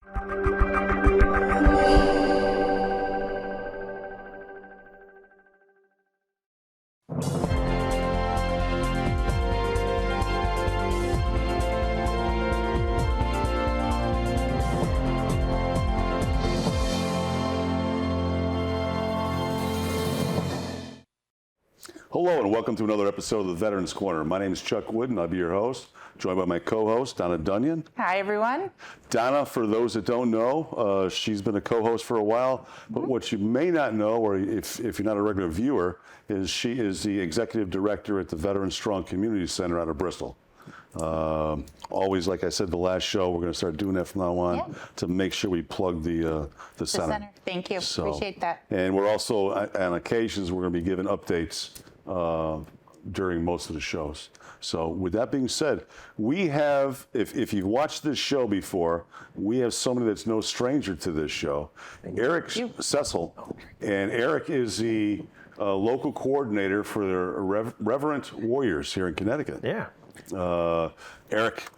Hello and welcome to another episode of the Veterans Corner. My name is Chuck Wood and I'll be your host, joined by my co-host, Donna Dunyan. Hi, everyone. Donna, for those that don't know, she's been a co-host for a while, but what you may not know, or if you're not a regular viewer, is she is the executive director at the Veterans Strong Community Center out of Bristol. Always, like I said, the last show, we're going to start doing that from now on to make sure we plug the center. Thank you. Appreciate that. And we're also, on occasions, we're going to be giving updates during most of the shows. So with that being said, we have, if you've watched this show before, we have somebody that's no stranger to this show, Eric Cecil. And Eric is the local coordinator for the Irreverent Warriors here in Connecticut. Yeah. Eric,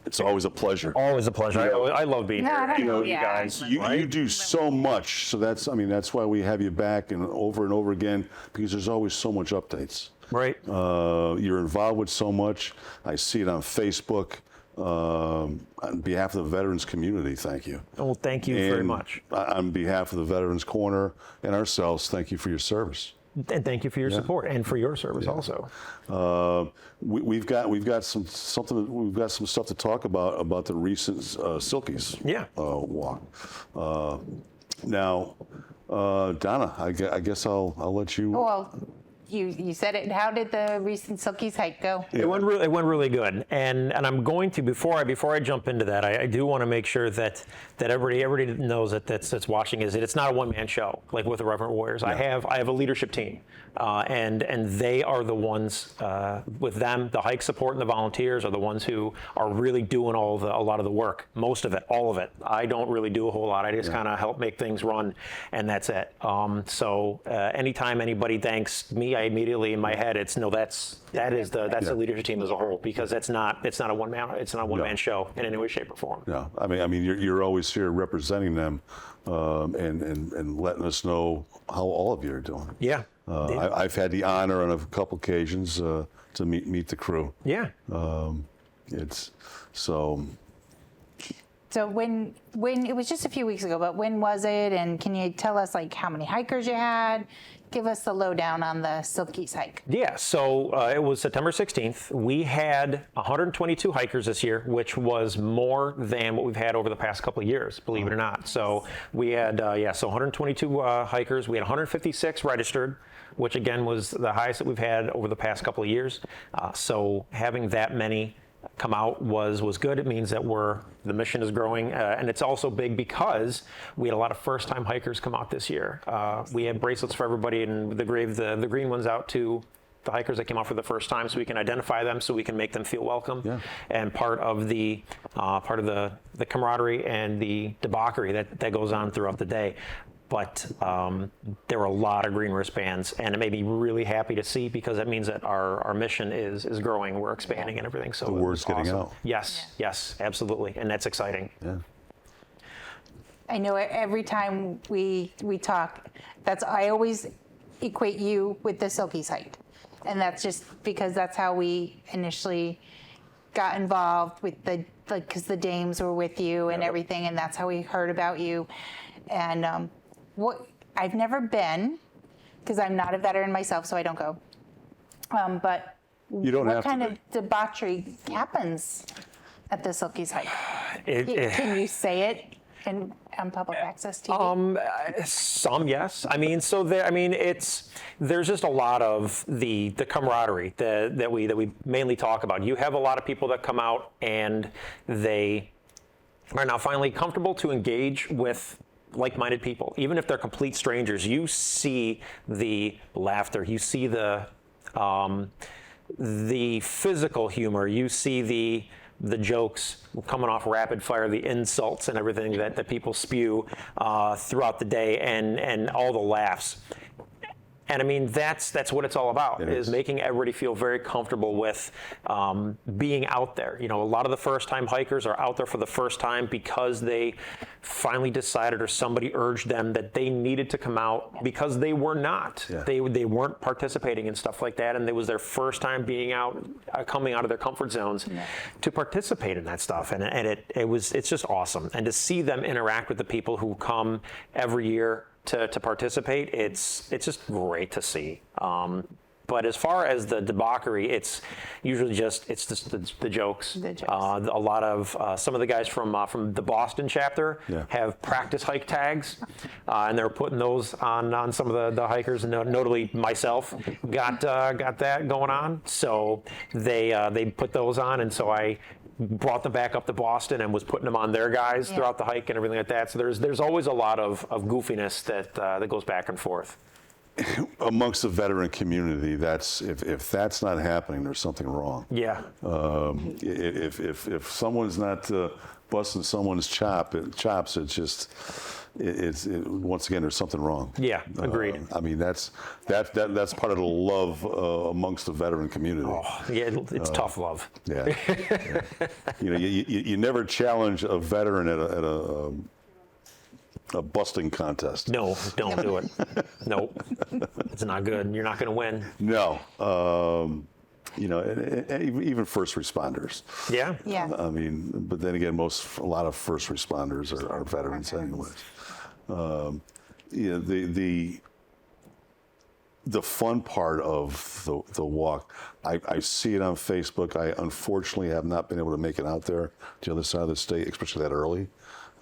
it's always a pleasure. Always a pleasure. I love being here. You guys. You do so much, so that's why we have you back and over again, because there's always so much updates. Right. You're involved with so much. I see it on Facebook. On behalf of the veterans community, thank you. Oh, thank you very much. On behalf of the Veterans Corner and ourselves, thank you for your service. And thank you for your support and for your service also. We've got some stuff to talk about the recent Silkies walk. Now, Donna, I guess I'll let you. Well, you said it. How did the recent Silkies hike go? It went really good. And I'm going to, before I jump into that, I do want to make sure that everybody knows that's watching is that it's not a one-man show like with the Irreverent Warriors. I have a leadership team, and they are the ones with them. The hike support and the volunteers are the ones who are really doing a lot of the work, most of it, all of it. I don't really do a whole lot. I just kind of help make things run, and that's it. So anytime anybody thanks me, I immediately in my head that's the leadership team as a whole, because it's not a one man show in any way, shape, or form. Yeah, I mean you're always here representing them and letting us know how all of you are doing. Yeah. I've had the honor on a couple occasions to meet the crew. Yeah. It's so. So when it was just a few weeks ago, but when was it? And can you tell us like how many hikers you had? Give us the lowdown on the Silkies hike. Yeah, so it was September 16th. We had 122 hikers this year, which was more than what we've had over the past couple of years, believe it or not. So we had, 122 hikers. We had 156 registered, which again was the highest that we've had over the past couple of years. So having that many come out was good. It means that the mission is growing, and it's also big because we had a lot of first-time hikers come out this year. We had bracelets for everybody, and the green ones out to the hikers that came out for the first time, so we can identify them, so we can make them feel welcome. Yeah. And part of the camaraderie and the debauchery that goes on throughout the day. But there were a lot of green wristbands, and it made me really happy to see, because that means that our mission is growing, we're expanding and everything. So the word's getting out. Yes, absolutely, and that's exciting. Yeah. I know every time we talk, I always equate you with the Silkies hike, and that's just because that's how we initially got involved with because the dames were with you and everything, and that's how we heard about you. And I've never been, because I'm not a veteran myself, so I don't go. But you don't what kind of debauchery happens at the Silkies hike? Can you say it on public access TV? Some, yes. I mean, there's just a lot of the camaraderie that we mainly talk about. You have a lot of people that come out and they are now finally comfortable to engage with like-minded people, even if they're complete strangers. You see the laughter, you see the physical humor, you see the jokes coming off rapid fire, the insults and everything that people spew throughout the day, and all the laughs. And I mean, that's what it's all about, is is. making everybody feel very comfortable with being out there. You know, a lot of the first-time hikers are out there for the first time because they finally decided, or somebody urged them that they needed to come out because they were not. Yeah. They weren't participating in stuff like that, and it was their first time being out, coming out of their comfort zones to participate in that stuff. And it's just awesome. And to see them interact with the people who come every year to participate, it's just great to see. But as far as the debauchery, it's usually just the jokes. The jokes. A lot of some of the guys from the Boston chapter Yeah. have practice hike tags, and they're putting those on some of the hikers, and notably myself got that going on. So they put those on, and so I brought them back up to Boston and was putting them on their guys throughout the hike and everything like that. So there's always a lot of goofiness that goes back and forth. Amongst the veteran community, that's if that's not happening, there's something wrong. Yeah. If someone's not busting someone's chops, it's just once again there's something wrong. Yeah, agreed. I mean that's part of the love amongst the veteran community. Oh, yeah, it's tough love. Yeah. Yeah. You know, you never challenge a veteran at a busting contest. No, don't do it. Nope. It's not good. You're not going to win. No. You know, and even first responders. Yeah. Yeah. I mean, but then again, a lot of first responders are veterans anyways. You know, the fun part of the walk, I see it on Facebook. I unfortunately have not been able to make it out there to the other side of the state, especially that early.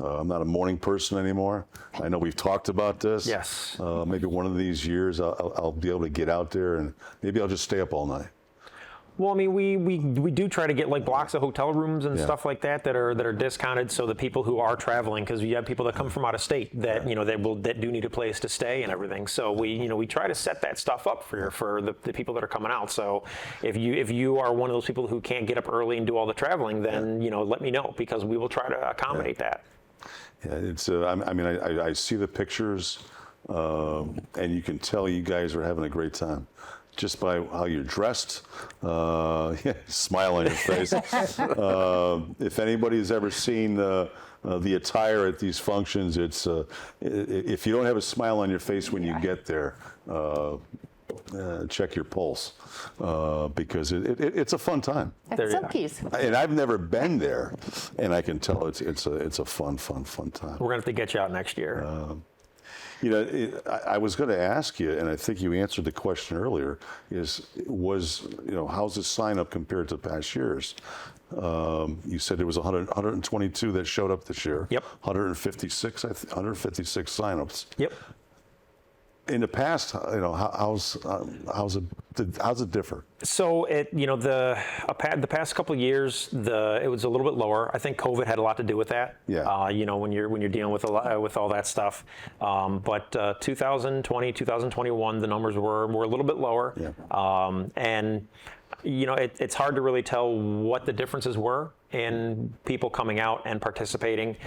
I'm not a morning person anymore. I know we've talked about this. Yes. Maybe one of these years I'll be able to get out there, and maybe I'll just stay up all night. Well, I mean, we do try to get like blocks of hotel rooms and Yeah. stuff like that are discounted, so the people who are traveling, because you have people that come from out of state that that do need a place to stay and everything. So we try to set that stuff up for the people that are coming out. So if you are one of those people who can't get up early and do all the traveling, then let me know, because we will try to accommodate that. Yeah, it's. I mean, I see the pictures, and you can tell you guys are having a great time, just by how you're dressed, smile on your face. If anybody's ever seen the attire at these functions, it's if you don't have a smile on your face when you get there, check your pulse, because it's a fun time. That's Silkies. And I've never been there, and I can tell it's a fun time. We're gonna have to get you out next year. You know, I was going to ask you, and I think you answered the question earlier, how's the sign up compared to past years? You said there was 122 that showed up this year. Yep. 156 signups. Yep. In the past, how's it differ? So the past couple of years, it was a little bit lower. I think COVID had a lot to do with that. Yeah. When you're dealing with with all that stuff. But 2020, 2021, the numbers were a little bit lower. Yeah. And it's hard to really tell what the differences were in people coming out and participating.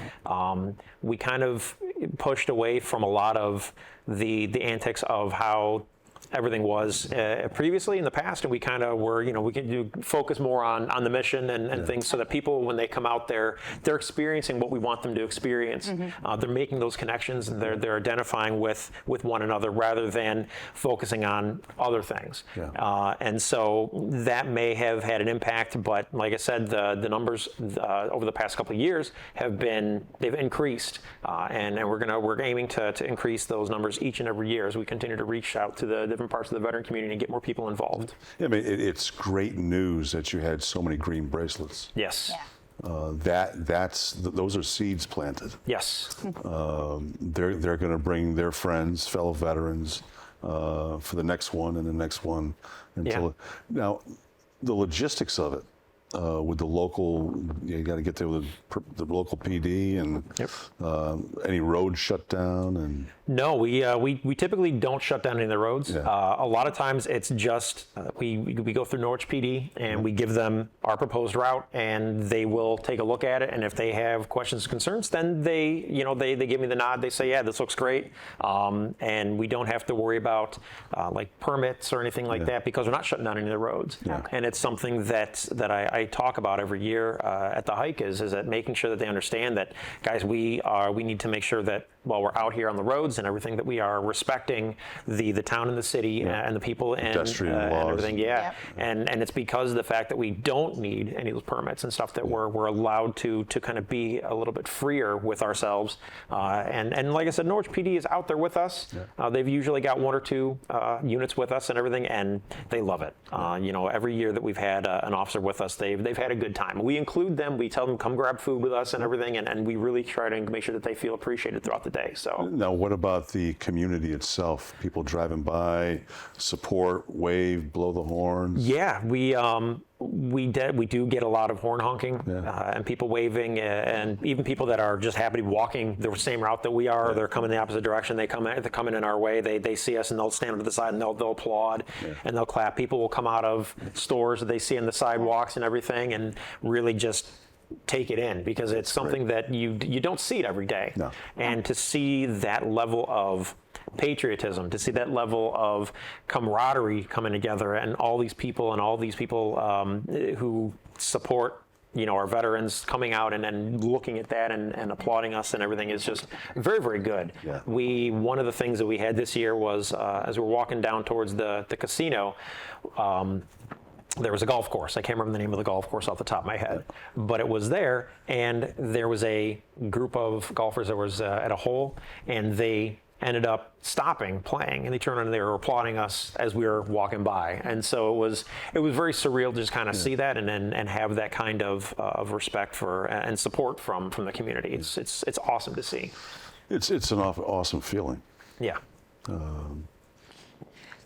We kind of pushed away from a lot of the antics of how everything was previously in the past, and we kind of were, we can focus more on the mission and things, so that people, when they come out there, they're experiencing what we want them to experience. Mm-hmm. They're making those connections, and they're identifying with one another rather than focusing on other things. Yeah. And so that may have had an impact, but like I said, the numbers over the past couple of years they've increased, and we're aiming to increase those numbers each and every year as we continue to reach out to the different parts of the veteran community and get more people involved. I mean, it's great news that you had so many green bracelets. Yes. Yeah. Those are seeds planted. Yes. They're going to bring their friends, fellow veterans, for the next one and the next one until. Now, the logistics of it. with the local, you got to get there with the local PD and any road shutdown and. No, we typically don't shut down any of the roads. Yeah. A lot of times it's just we go through Norwich PD and we give them our proposed route and they will take a look at it, and if they have questions, concerns, then they give me the nod. They say, yeah, this looks great, and we don't have to worry about like permits or anything like that because we're not shutting down any of the roads. Yeah. And it's something that I talk about every year at the hike is that making sure that they understand that, guys, we need to make sure that while we're out here on the roads and everything, that we are respecting the town and the city and the people and everything. Yeah. And it's because of the fact that we don't need any of those permits and stuff that we're allowed to kind of be a little bit freer with ourselves. And like I said, Norwich PD is out there with us. They've usually got 1 or 2 units with us and everything, and they love it. Every year that we've had an officer with us, they've had a good time. We include them. We tell them come grab food with us and everything, and we really try to make sure that they feel appreciated throughout the day. So now, what about the community itself? People driving by, support, wave, blow the horns. Yeah, we do get a lot of horn honking and people waving, and even people that are just happy to be walking the same route that we are. They're coming the opposite direction. They're coming in our way. They see us and they'll stand to the side and they'll applaud and they'll clap. People will come out of stores that they see on the sidewalks and everything and really just take it in because it's something that you don't see it every day. No. And to see that level of patriotism, to see that level of camaraderie coming together, and all these people who support our veterans coming out and looking at that and applauding us and everything is just very, very good. Yeah. One of the things that we had this year was as we're walking down towards the casino, there was a golf course. I can't remember the name of the golf course off the top of my head, but it was there, and there was a group of golfers that was at a hole, and they ended up stopping playing, and they turned around and they were applauding us as we were walking by. And so it was very surreal to just kind of see that and have that kind of respect for and support from the community. It's awesome to see. It's an awesome feeling. Yeah.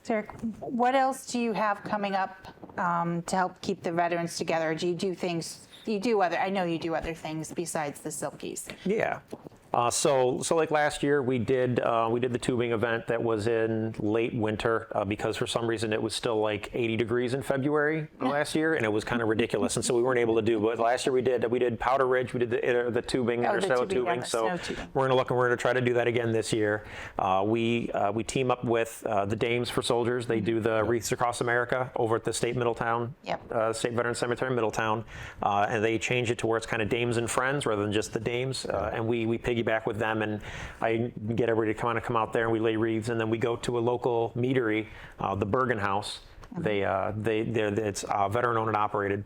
Derek, what else do you have coming up to help keep the veterans together? Do you do things? I know you do other things besides the Silkies. Yeah. So like last year, we did the tubing event that was in late winter because for some reason it was still like 80 degrees in February last year, and it was kind of ridiculous, and so we weren't able to do. But last year we did Powder Ridge, we did the tubing, snow tubing. So we're gonna try to do that again this year. We team up with the Dames for Soldiers. They do the Wreaths Across America over at the State Middletown, State Veteran Cemetery in Middletown, and they change it to where it's kind of Dames and Friends rather than just the Dames, and we piggyback with them, and I get everybody to kind of come out there and we lay wreaths, and then we go to a local meadery, the Bergen House. It's veteran owned and operated,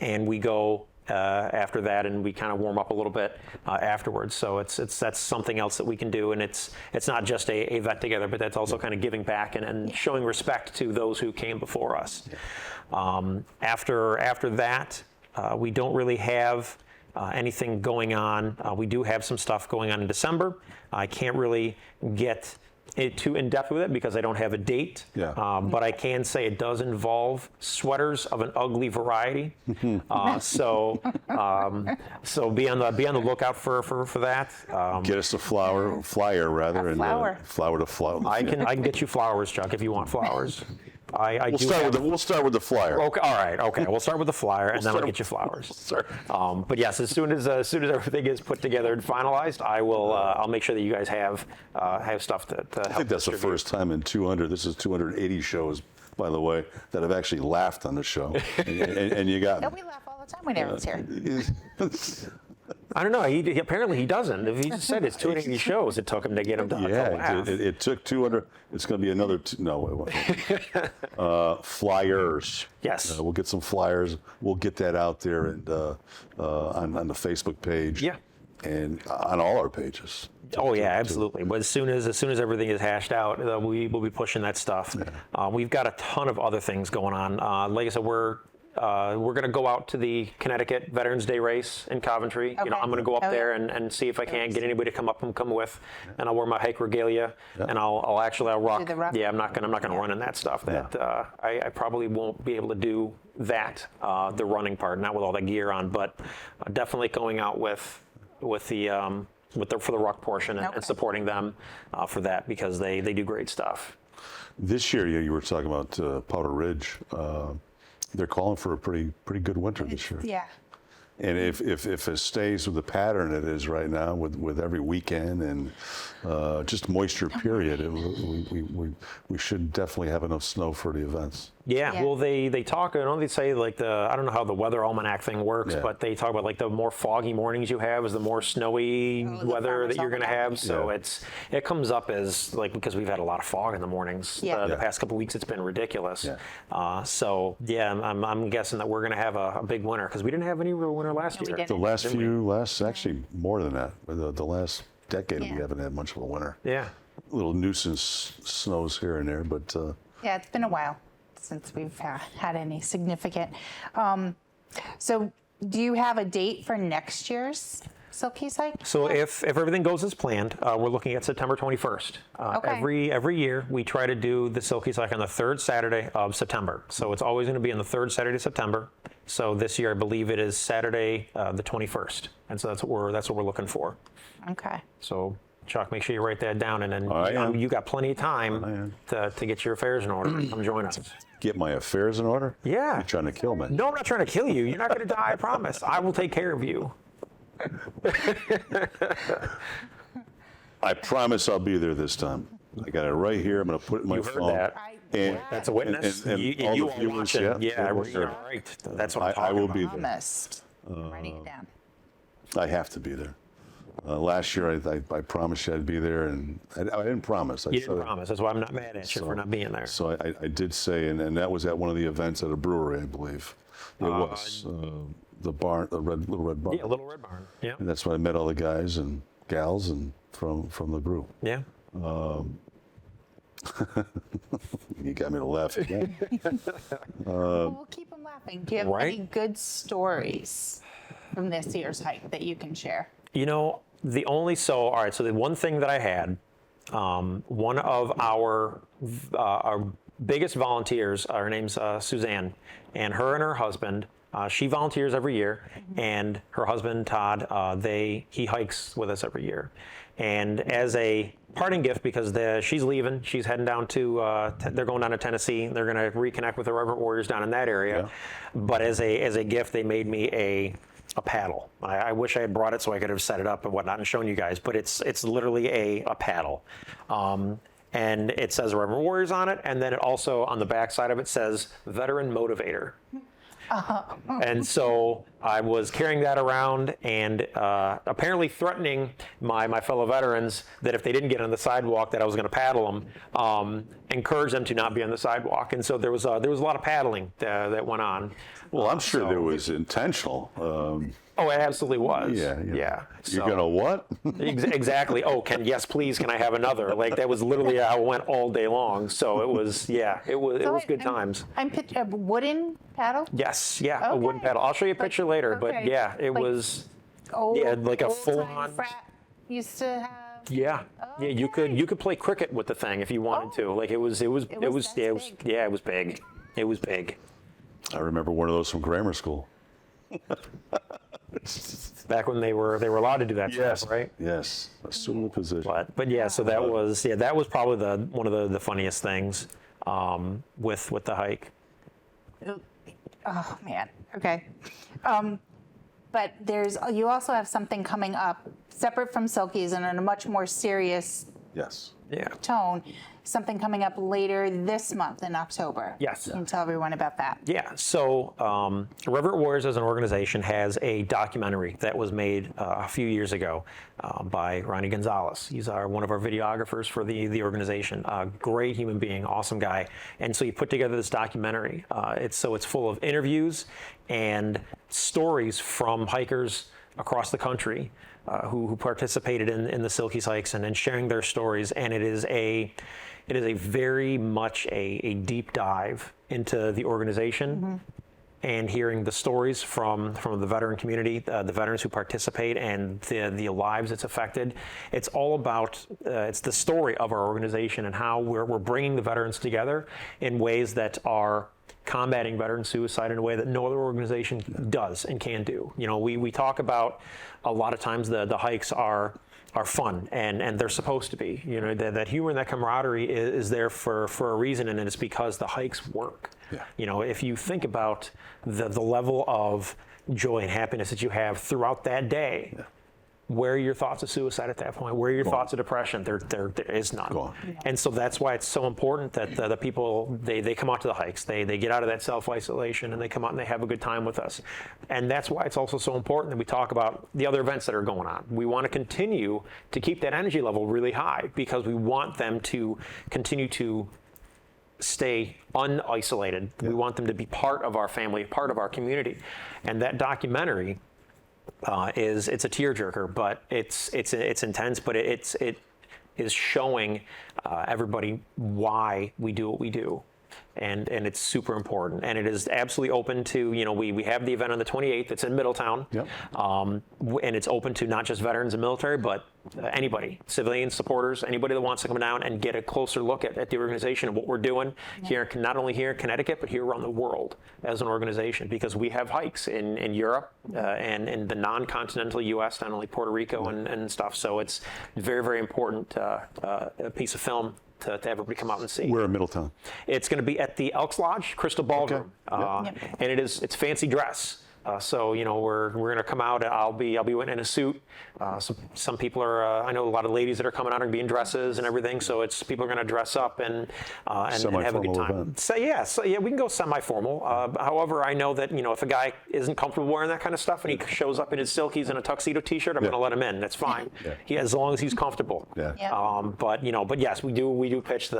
and we go after that, and we kind of warm up a little bit afterwards. So that's something else that we can do, and it's not just a vet together, but that's also kind of giving back and showing respect to those who came before us. After that, we don't really have anything going on. We do have some stuff going on in December. I can't really get too in depth with it because I don't have a date. But I can say it does involve sweaters of an ugly variety. So be on the lookout for that. Get us a flyer rather, and flower to flower. I can get you flowers, Chuck, if you want flowers. We'll start with the flyer. Okay, all right. Okay, we'll start with the flyer, and then I'll get you flowers. But yes, as soon as everything is put together and finalized, I'll make sure that you guys have stuff to help. I think that's the first time in 200. This is 280 shows, by the way, that I've actually laughed on the show, and you got. No, we laugh all the time when Aaron's here. I don't know. Apparently he doesn't. If he just said it's 280 shows, it took him to get him to laugh. It took 200. It's going to be another. Flyers. Yes. We'll get some flyers. We'll get that out there and on the Facebook page. Yeah. And on all our pages. Oh yeah, absolutely. But as soon as everything is hashed out, we will be pushing that stuff. We've got a ton of other things going on. Like I said, we're going to go out to the Connecticut Veterans Day race in Coventry. Okay. I'm going to go up Oh, there yeah. and see if I can't get anybody to come up and come with, and I'll wear my hike regalia, and I'll rock. Do the rock. Yeah, I'm not going to run in that stuff. That I probably won't be able to do that, the running part, not with all that gear on, but definitely going out with the for the rock portion and, Okay. and supporting them for that, because they do great stuff. This year, you were talking about Powder Ridge. They're calling for a pretty good winter this year. Yeah. And if it stays with the pattern it is right now, with every weekend and just moisture period, we should definitely have enough snow for the events. Yeah, Yeah. well, they talk. They say like I don't know how the weather almanac thing works, Yeah. but they talk about like the more foggy mornings you have is the more snowy the weather that farmer's you're going to have. almanac. So it comes up as like, because we've had a lot of fog in the mornings. Yeah. The past couple weeks it's been ridiculous. Yeah. So yeah, I'm guessing that we're going to have a big winter, because we didn't have any real winter last No, we year. didn't. Actually more than that. The last decade, Yeah. we haven't had much of a winter. Yeah. Little nuisance snows here and there, but Yeah, it's been a while since we've had any significant. So do you have a date for next year's Silky's hike? So if everything goes as planned, we're looking at September 21st. Okay. Every year we try to do the Silky's hike on the third Saturday of September. So it's always going to be on the third Saturday of September. So this year I believe it is Saturday the 21st, and so that's what we're looking for. Okay. So Chuck, make sure you write that down, and then I am. you got plenty of time to get your affairs in order. Come join us. get my affairs in order? Yeah. You're trying to kill me. No, I'm not trying to kill you. You're not going to die. I promise. I will take care of you. I promise I'll be there this time. I got it right here. I'm going to put it in my You heard phone. that. And That's a witness. and you all are the viewers, watching. Yeah, all right. That's what I'm I talking will about. be there. Promised. Writing it down. I have to be there. Last year, I promised you I'd be there, and I didn't promise. I You didn't said- promise. That's why I'm not mad at you for not being there. So I did say, and that was at one of the events at a brewery, I believe. It was the barn, the little red barn. Yeah, Little Red Barn. Yeah. And that's when I met all the guys and gals and from the brew. Yeah. You got me to laugh again. Well, we'll keep them laughing. Do you have Right? any good stories from this year's hike that you can share? You know, all right, so the one thing that I had, one of our biggest volunteers, her name's Suzanne, and her husband, she volunteers every year, and her husband, Todd, he hikes with us every year. And as a parting gift, because she's leaving, she's heading down to, they're going down to Tennessee, they're going to reconnect with the Irreverent Warriors down in that area. Yeah. But as a gift, they made me a paddle. I wish I had brought it so I could have set it up and whatnot and shown you guys, but it's literally a paddle. And it says Irreverent Warriors on it, and then it also, on the back side of it, says Veteran Motivator. And so I was carrying that around and apparently threatening my fellow veterans that if they didn't get on the sidewalk that I was going to paddle them, encourage them to not be on the sidewalk. And so there was a lot of paddling that went on. Well, I'm sure there was intentional. Oh, it absolutely was. Yeah. Yeah. You're going to what? Exactly. Oh, yes, please, can I have another? Like, that was literally how it went all day long. So it was good times. I'm picturing a wooden paddle. Yes, yeah, a wooden Okay. paddle. I'll show you a picture later, but okay. yeah, it Like was, Old, Yeah, like a old-time full-on- frat used to have. yeah, yeah. You could play cricket with the thing if you wanted to. Like it was that big? it was big. It was big. I remember one of those from grammar school. Back when they were allowed to do that stuff, right? Yes. Assume the position. But yeah, so that was probably one of the funniest things with the hike. Oh man. Okay. But you also have something coming up separate from Silkies and in a much more serious Yes. Yeah. tone. Something coming up later this month in October. Yes. You can tell everyone about that. Yeah, so Irreverent Warriors as an organization has a documentary that was made a few years ago by Ronnie Gonzalez. He's one of our videographers for the organization. Great human being, awesome guy. And so he put together this documentary. It's full of interviews and stories from hikers across the country who participated in the Silkies hikes and sharing their stories. And it is a very much a deep dive into the organization and hearing the stories from the veteran community, the veterans who participate, and the lives it's affected. It's all about, it's the story of our organization and how we're bringing the veterans together in ways that are combating veteran suicide in a way that no other organization does and can do. You know, we talk about a lot of times the hikes are fun, and they're supposed to be. You know, that humor and that camaraderie is there for a reason, and it's because the hikes work. Yeah. You know, if you think about the level of joy and happiness that you have throughout that day, where are your thoughts of suicide at that point? Where are your thoughts of depression? There is none. Gone. And so that's why it's so important that the people, they come out to the hikes, they get out of that self-isolation, and they come out and they have a good time with us. And that's why it's also so important that we talk about the other events that are going on. We want to continue to keep that energy level really high, because we want them to continue to stay unisolated. We want them to be part of our family, part of our community. And that documentary it's a tearjerker, but it's intense, but it is showing everybody why we do what we do. And it's super important, and it is absolutely open to, you know, we have the event on the 28th. It's in Middletown, and it's open to not just veterans and military, but anybody, civilians, supporters, anybody that wants to come down and get a closer look at the organization and what we're doing here, not only here in Connecticut, but here around the world as an organization, because we have hikes in Europe and in the non-continental U.S., not only Puerto Rico and stuff. So it's very, very important piece of film to everybody come out and see. We're in Middletown. It's going to be at the Elks Lodge, Crystal Ballroom, and it's fancy dress. So, you know, we're going to come out. I'll be in a suit. Some people are. I know a lot of ladies that are coming out and be in dresses and everything. So people are going to dress up and have a good time. Event. So we can go semi-formal. However, I know that, you know, if a guy isn't comfortable wearing that kind of stuff and he shows up in his silkies and a tuxedo T-shirt, I'm going to let him in. That's fine. As long as he's comfortable. But yes, we do pitch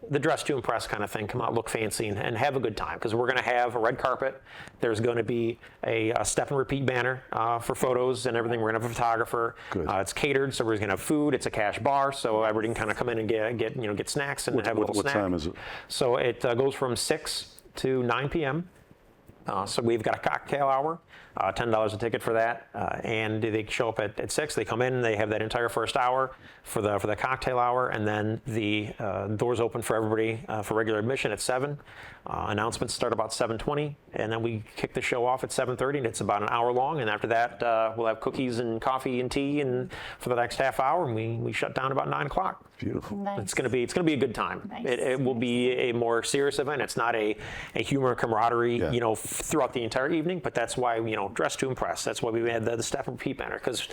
the dress to impress kind of thing. Come out, look fancy, and have a good time, because we're going to have a red carpet. There's going to be a step and repeat banner for photos and everything. We're going to have a photographer. It's catered, so we're going to have food. It's a cash bar, so everybody can kind of come in and get snacks and have a little snack. What time is it? So it goes from 6 to 9 p.m. So we've got a cocktail hour, $10 a ticket for that, and they show up at 6. They come in, they have that entire first hour for the cocktail hour, and then the doors open for everybody for regular admission at 7. Announcements start about 7:20, and then we kick the show off at 7:30, and it's about an hour long. And after that, we'll have cookies and coffee and tea, and for the next half hour, and we shut down about 9 o'clock. Beautiful. Nice. It's gonna be a good time. Nice. It will be a more serious event. It's not a humor and camaraderie, you know, throughout the entire evening. But that's why, you know, dress to impress. That's why we had the step and repeat banner, because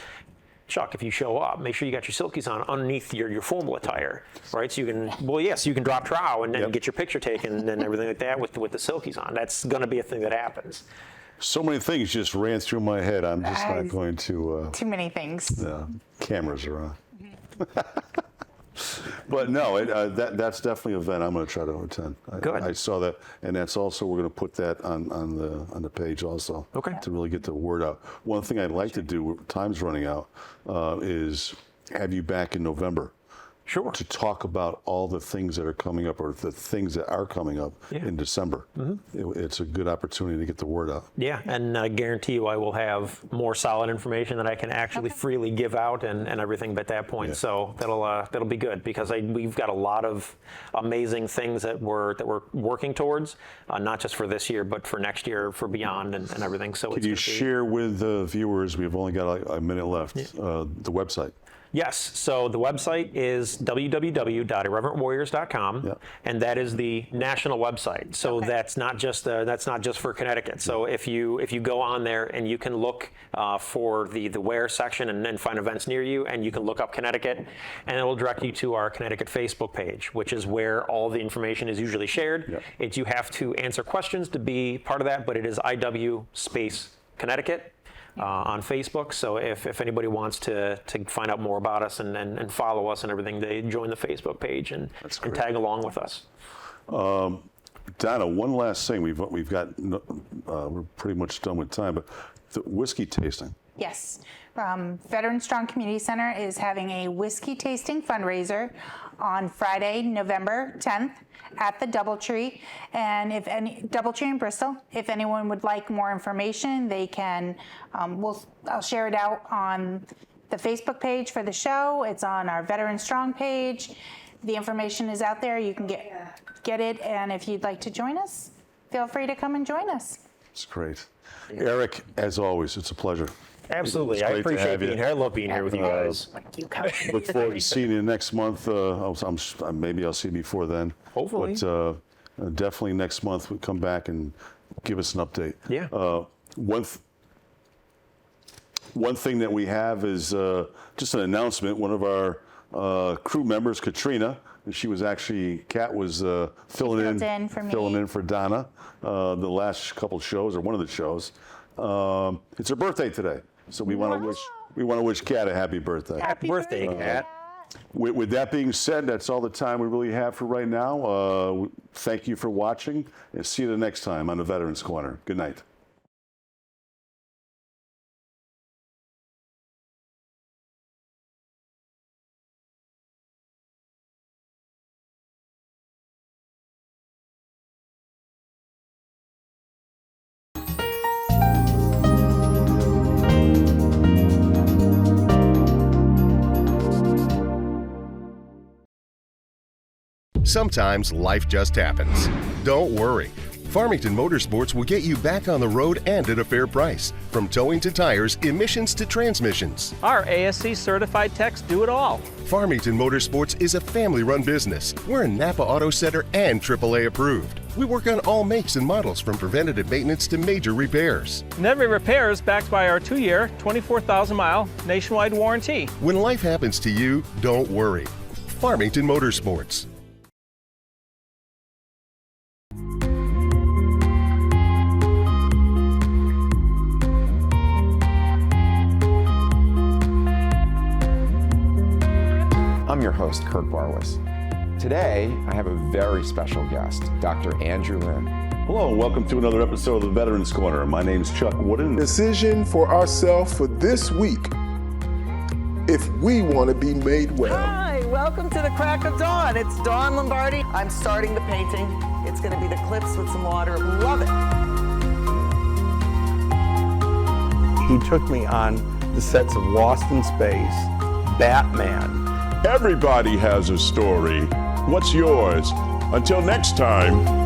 Chuck, if you show up, make sure you got your silkies on underneath your formal attire, right? So you can drop trow and then get your picture taken and everything like that with the silkies on. That's going to be a thing that happens. So many things just ran through my head. I'm just not going to. Too many things. Cameras are on. But no, that's definitely an event I'm going to try to attend. Good. I saw that, and that's also, we're going to put that on the page also. Okay. To really get the word out. One thing I'd like to do, time's running out, is have you back in November. Sure. To talk about all the things that are coming up, or the things that are coming up in December. It's a good opportunity to get the word out. Yeah, and I guarantee you I will have more solid information that I can actually freely give out and everything at that point. So that'll be good, because we've got a lot of amazing things that we're working towards, not just for this year, but for next year, for beyond, and everything. So Can you share with the viewers, we've only got like a minute left, the website? Yes. So the website is www.irreverentwarriors.com, and that is the national website. So that's not just for Connecticut. So if you go on there and you can look for the wear section and then find events near you, and you can look up Connecticut, and it will direct you to our Connecticut Facebook page, which is where all the information is usually shared. You have to answer questions to be part of that, but it is IW space Connecticut. On Facebook. So if anybody wants to find out more about us and follow us and everything, they join the Facebook page and tag along with us. Donna, one last thing. We've got we're pretty much done with time, but the whiskey tasting. Yes. Veteran Strong Community Center is having a whiskey tasting fundraiser on Friday, November 10th at the Doubletree. And Doubletree in Bristol, if anyone would like more information, they can, I'll share it out on the Facebook page for the show. It's on our Veteran Strong page. The information is out there. You can get it. And if you'd like to join us, feel free to come and join us. It's great. Eric, as always, it's a pleasure. Absolutely. It's I great to appreciate have you. being here. I love being here with you guys. Look forward to seeing you next month. Maybe I'll see you before then. Hopefully. But definitely next month we'll come back and give us an update. Yeah. One thing that we have is just an announcement. One of our crew members, Katrina, Kat was filling in for Donna the last couple shows, or one of the shows. It's her birthday today, so we want to wish Kat a happy birthday. Happy birthday, Kat. With that being said, that's all the time we really have for right now. Thank you for watching, and see you the next time on the Veterans Corner. Good night. Sometimes life just happens. Don't worry. Farmington Motorsports will get you back on the road and at a fair price. From towing to tires, emissions to transmissions. Our ASC certified techs do it all. Farmington Motorsports is a family-run business. We're a Napa Auto Center and AAA approved. We work on all makes and models, from preventative maintenance to major repairs. And every repair is backed by our 2-year, 24,000-mile nationwide warranty. When life happens to you, don't worry. Farmington Motorsports. I'm your host, Kurt Barwis. Today, I have a very special guest, Dr. Andrew Lynn. Hello, and welcome to another episode of the Veterans Corner. My name's Chuck Wooden. Decision for ourselves for this week, if we want to be made well. Hi, welcome to the crack of dawn. It's Dawn Lombardi. I'm starting the painting. It's going to be the clips with some water. Love it. He took me on the sets of Lost in Space, Batman. Everybody has a story. What's yours? Until next time.